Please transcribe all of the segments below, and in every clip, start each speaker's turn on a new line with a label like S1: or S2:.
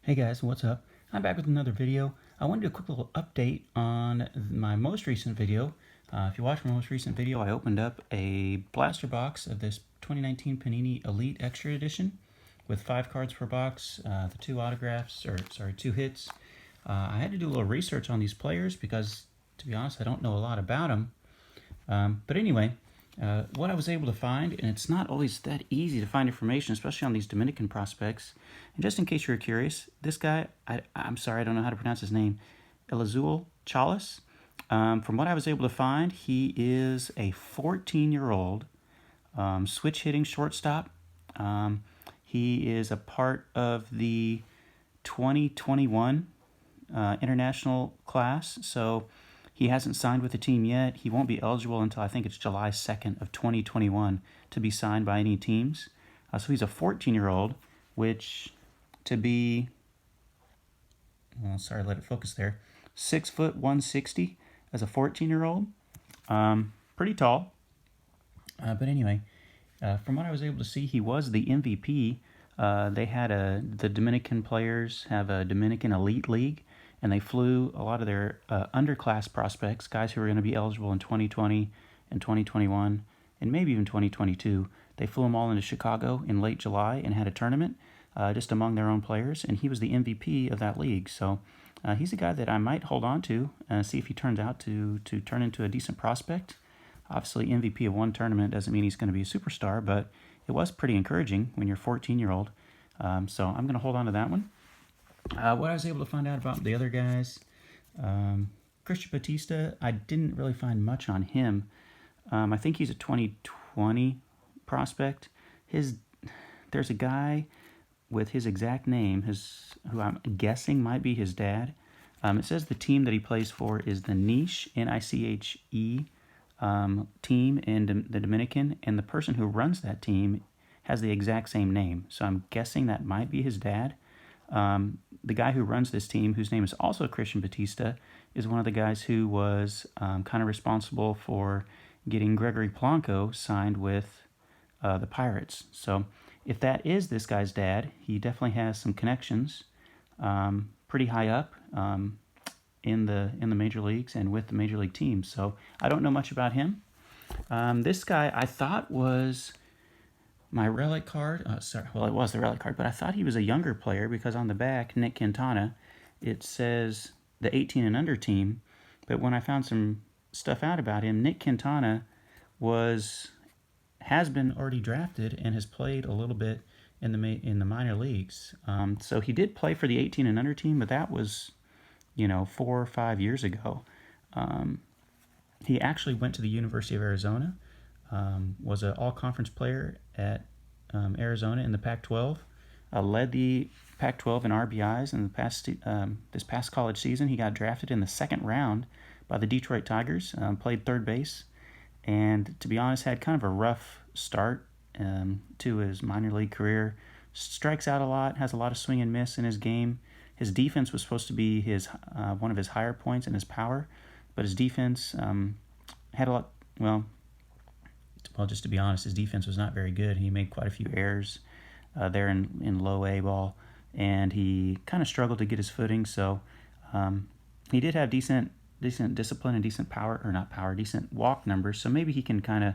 S1: Hey guys, what's up? I'm back with another video. I want to do a quick little update on my most recent video. If you watched my most recent video, I opened up a blaster box of this 2019 Panini Elite Extra Edition with 5 cards per box, the 2 autographs, or sorry, 2 hits. I had to do a little research on these players because, to be honest, I don't know a lot about them. But anyway, what I was able to find, and it's not always that easy to find information, especially on these Dominican prospects. And just in case you're curious, this guy, I'm sorry, I don't know how to pronounce his name, Elizul Chalas. From what I was able to find, he is a 14-year-old switch-hitting shortstop. He is a part of the 2021 international class, so he hasn't signed with the team yet. He won't be eligible until I think it's July 2nd of 2021 to be signed by any teams. So he's a 14-year-old, which to be, well, sorry, let it focus there, 6 foot 160 as a 14-year-old. Pretty tall. But anyway, from what I was able to see, he was the MVP. They had the Dominican players have a Dominican Elite League, and they flew a lot of their underclass prospects, guys who are going to be eligible in 2020 and 2021, and maybe even 2022. They flew them all into Chicago in late July and had a tournament just among their own players, and he was the MVP of that league. So he's a guy that I might hold on to and see if he turns out to turn into a decent prospect. Obviously, MVP of one tournament doesn't mean he's going to be a superstar, but it was pretty encouraging when you're 14-year-old. So I'm going to hold on to that one. What I was able to find out about the other guys, Christian Batista, I didn't really find much on him. I think he's a 2020 prospect. There's a guy with his exact name, who I'm guessing might be his dad. It says the team that he plays for is the Niche, N-I-C-H-E, team in the Dominican, and the person who runs that team has the exact same name. So I'm guessing that might be his dad. The guy who runs this team, whose name is also Christian Batista, is one of the guys who was kind of responsible for getting Gregory Polanco signed with the Pirates. So if that is this guy's dad, he definitely has some connections pretty high up in the major leagues and with the major league teams. So I don't know much about him. This guy I thought was my relic card. Well, it was the relic card, but I thought he was a younger player because on the back, Nick Quintana, it says the 18 and under team. But when I found some stuff out about him, Nick Quintana has been already drafted and has played a little bit in the minor leagues. So he did play for the 18 and under team, but that was 4 or 5 years ago. He actually went to the University of Arizona. Was an all-conference player at Arizona in the Pac-12, led the Pac-12 in RBIs in this past college season. He got drafted in the 2nd round by the Detroit Tigers, played third base, and to be honest, had kind of a rough start to his minor league career. Strikes out a lot, has a lot of swing and miss in his game. His defense was supposed to be one of his higher points in his power, but his defense had a lot, well, just to be honest, his defense was not very good. He made quite a few errors there in low A ball, and he kind of struggled to get his footing. So he did have decent discipline and decent walk numbers. So maybe he can kind of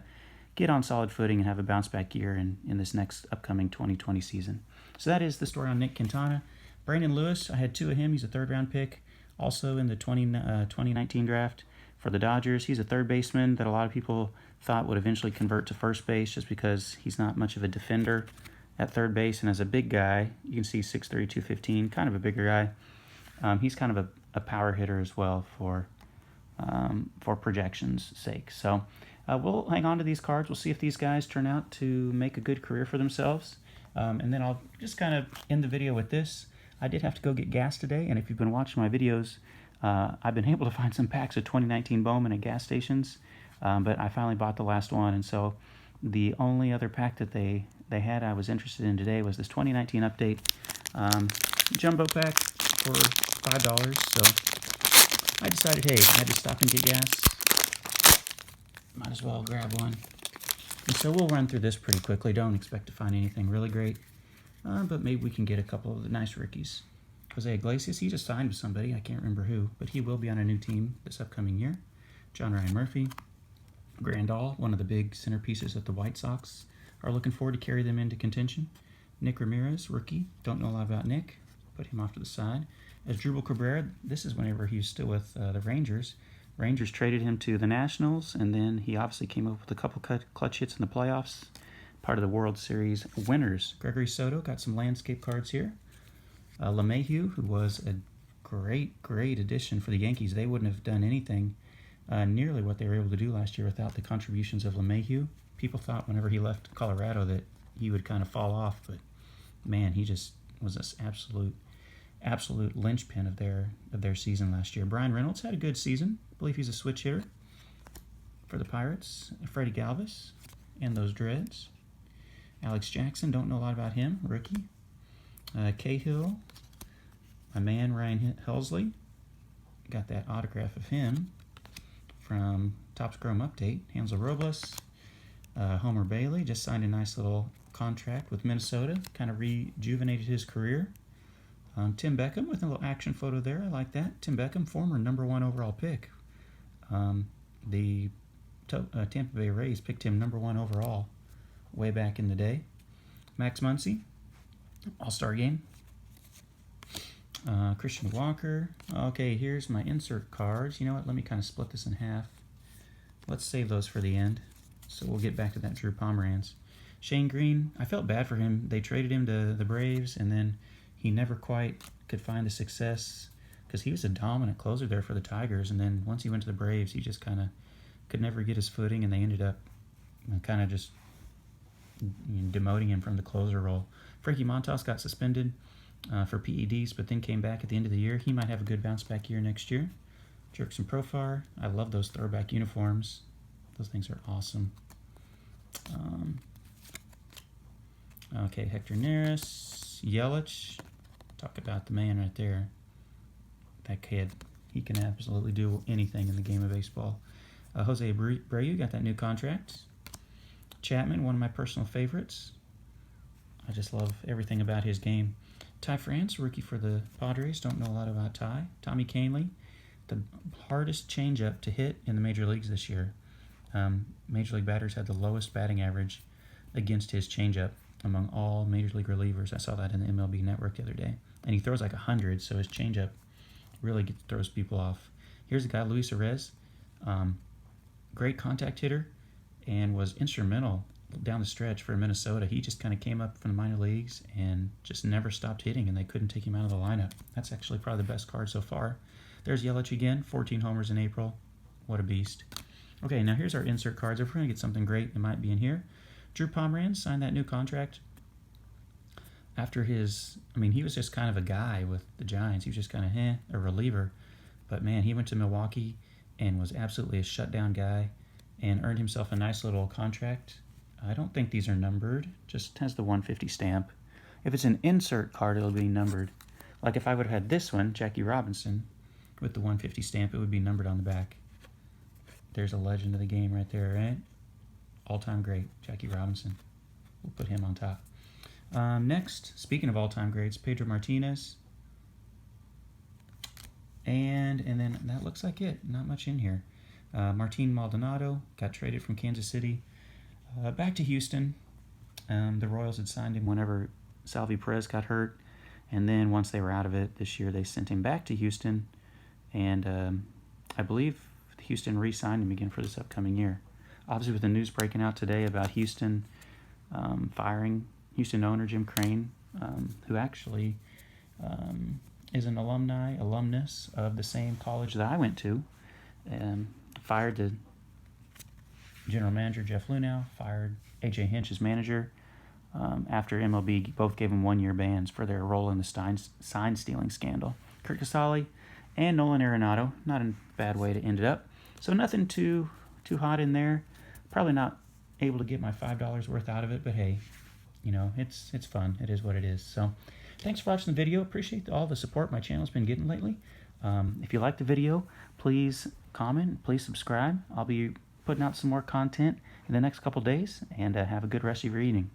S1: get on solid footing and have a bounce back year in this next upcoming 2020 season. So that is the story on Nick Quintana. Brandon Lewis, I had 2 of him. He's a 3rd round pick, also in the 2019 draft for the Dodgers. He's a third baseman that a lot of people thought would eventually convert to first base just because he's not much of a defender at third base. And as a big guy, you can see 6'3", 215, kind of a bigger guy. He's kind of a power hitter as well for projection's sake. So we'll hang on to these cards. We'll see if these guys turn out to make a good career for themselves. And then I'll just kind of end the video with this. I did have to go get gas today, and if you've been watching my videos, I've been able to find some packs of 2019 Bowman at gas stations, but I finally bought the last one, and so the only other pack that they had I was interested in today was this 2019 update jumbo pack for $5. So I decided, hey, I had to stop and get gas. Might as well grab one. And so we'll run through this pretty quickly. Don't expect to find anything really great, but maybe we can get a couple of the nice rookies. Jose Iglesias, he just signed with somebody. I can't remember who, but he will be on a new team this upcoming year. John Ryan Murphy. Grandal, one of the big centerpieces that the White Sox are looking for to carry them into contention. Nick Ramirez, rookie. Don't know a lot about Nick. Put him off to the side. Asdrubal Cabrera, this is whenever he was still with the Rangers. Rangers traded him to the Nationals, and then he obviously came up with a couple clutch hits in the playoffs. Part of the World Series winners. Gregory Soto, got some landscape cards here. LeMahieu, who was a great addition for the Yankees. They wouldn't have done anything nearly what they were able to do last year without the contributions of LeMahieu. People thought whenever he left Colorado that he would kind of fall off, but man, he just was this absolute linchpin of their season last year. Brian Reynolds had a good season. I believe he's a switch hitter for the Pirates. Freddie Galvis and those dreads. Alex Jackson, don't know a lot about him, rookie. Cahill, my man Ryan Helsley, got that autograph of him from Topps Chrome Update. Hansel Robles, Homer Bailey just signed a nice little contract with Minnesota, kind of rejuvenated his career. Tim Beckham with a little action photo there. I like that. Tim Beckham, former #1 overall pick. The Tampa Bay Rays picked him #1 overall way back in the day. Max Muncy, All-Star Game. Christian Walker. Okay, here's my insert cards. You know what? Let me kind of split this in half. Let's save those for the end. So we'll get back to that Drew Pomeranz. Shane Green, I felt bad for him. They traded him to the Braves, and then he never quite could find the success because he was a dominant closer there for the Tigers. And then once he went to the Braves, he just kind of could never get his footing, and they ended up kind of just demoting him from the closer role. Frankie Montas got suspended for PEDs, but then came back at the end of the year. He might have a good bounce-back year next year. Jerkson Profar, I love those throwback uniforms. Those things are awesome. Okay, Hector Neris, Yelich. Talk about the man right there. That kid, he can absolutely do anything in the game of baseball. Jose Abreu got that new contract. Chapman, one of my personal favorites. I just love everything about his game. Ty France, rookie for the Padres. Don't know a lot about Ty. Tommy Kahnle, the hardest changeup to hit in the major leagues this year. Major league batters had the lowest batting average against his changeup among all major league relievers. I saw that in the MLB Network the other day. And he throws like 100, so his changeup really throws people off. Here's a guy, Luis Arez, great contact hitter, and was instrumental down the stretch for Minnesota. He just kind of came up from the minor leagues and just never stopped hitting, and they couldn't take him out of the lineup. That's actually probably the best card so far. There's Yelich again, 14 homers in April. What a beast. Okay, now here's our insert cards. If we're going to get something great, it might be in here. Drew Pomeranz signed that new contract after he was just kind of a guy with the Giants. He was just kind of a reliever. But man, he went to Milwaukee and was absolutely a shutdown guy and earned himself a nice little contract. I don't think these are numbered, just has the 150 stamp. If it's an insert card, it'll be numbered. Like if I would have had this one, Jackie Robinson, with the 150 stamp, it would be numbered on the back. There's a legend of the game right there, right? All-time great, Jackie Robinson. We'll put him on top. Next, speaking of all-time greats, Pedro Martinez. And then that looks like it. Not much in here. Martin Maldonado got traded from Kansas City back to Houston. The Royals had signed him whenever Salvi Perez got hurt. And then once they were out of it this year, they sent him back to Houston. And I believe Houston re-signed him again for this upcoming year. Obviously, with the news breaking out today about Houston firing Houston owner Jim Crane, who actually is an alumnus of the same college that I went to, fired the general manager Jeff Luhnow, fired A.J. Hinch as manager after MLB both gave him 1-year bans for their role in the sign-stealing scandal. Kurt Casale and Nolan Arenado, not a bad way to end it up. So nothing too hot in there. Probably not able to get my $5 worth out of it, but hey, you know, it's fun. It is what it is. So thanks for watching the video. Appreciate all the support my channel's been getting lately. If you like the video, please comment, please subscribe. I'll be putting out some more content in the next couple days, and have a good rest of your evening.